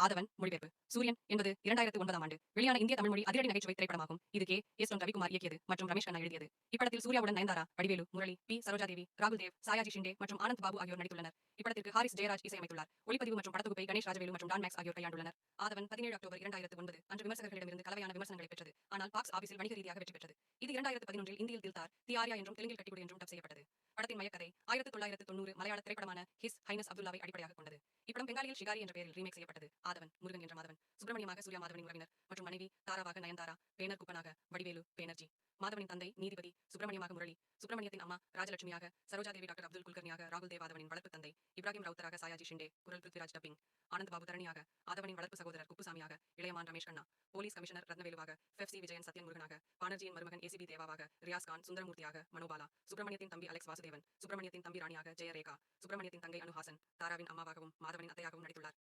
ஆதவன் மொழிபெயர்ப்பு. சூரியன் என்பது 2009ஆம் ஆண்டு வெளியான இந்திய தமிழ் மொழி அதிரடி நகைச்சுவை திரைப்படமாகும். இது கே.எஸ். ரவிக்குமார் இயக்கியது மற்றும் ரமேஷ் கண்ணா எழுதியது. இப்படத்தில் சூர்யாவுடன் நயன்தாரா, வடிவேலு, முரளி, பி. சரோஜாதேவி, ராகுல் தேவ், சாயாஜி ஷிண்டே மற்றும் ஆனந்த் பாபு ஆகியோர் நடித்துள்ளனர். இப்படத்திற்கு ஹாரிஸ் ஜெயராஜ் இசையமைத்துள்ளார். ஒளிப்பதிவு மற்றும் படத்தொகுப்பை கணேஷ் ராஜவேலு மற்றும் டான் மேக்ஸ் ஆகியோர் கையாண்டுள்ளனர். ஆதவன் 17 அக்டோபர் 2009 அன்று விமர்சகர்களிடமிருந்து கலவையான விமர்சனங்களை பெற்றது. ஆனால் பாக்ஸ் ஆபீஸில் வணிக ரீதியாக வெற்றி பெற்றது. இது 2011இல் இந்தியில் தில்தார், தி ஆர்யா என்றும் தெலுங்கில் கட்டிக்குடு என்றும் டப் செய்யப்பட்டது. படத்தின் மையக்கதை 1990 மலையாள திரைப்படமான ஹிஸ் ஹைனஸ் அப்துல்லாவை அடிப்படையாகக் கொண்டது. இப்படம் பெங்காலியில் ஷிகாரி என்ற பெயரில் ரீமேக் செய்யப்பட்டது. ஆதவன், முருகன் என்ற மாதவன், சுப்பிரமணியமாக சூர்யா மாதவனின் உறவினர் மற்றும் மனைவி தாராவாக நயன்தாரா, பேனர் குப்பனாக வடிவேலு பேனர்ஜி, மாதவனின் தந்தை நீதிபதி, சுப்பிரமணியமாக முரளி, சுப்பிரமணியத்தின் அம்மா ராஜலட்சுமியாக, சரோஜாதேவி டாக்டர் அப்துல் குல்கர்னியாக, ராகுல் தேவ் ஆதவனின் வளர்ப்பு தந்தை, இப்ராஹிம் ரவுத்தராக சாயாஜி ஷிண்டே, குரல் பிருத்விராஜ் டப்பிங், ஆனந்த் பாபு தரணியாக, ஆதவனின் வளர்ப்பு சகோதரர் குப்புசாமியாக, இளையமான் ரமேஷ் கண்ணா, போலீஸ் கமிஷனர் ரத்னவேலுவாக, FFC விஜயன் சத்யன் முருகனாக, பானர்ஜியின் மருமகன் ACB தேவாவாக, ரியாஸ் கான் சுந்தரமூர்த்தியாக, மனோபாலா, சுப்பிரமணியத்தின் தம்பி அலெக்ஸ் வாசுதேவன், சுப்பிரமணியத்தின் தம்பி ராணியாக ஜெயரேகா, சுப்பிரமணியத்தின் தங்கை அனுஹாசன், தாராவின் அம்மாவாகவும் மாதவனின் அத்தையாகவும் நடித்துள்ளார்.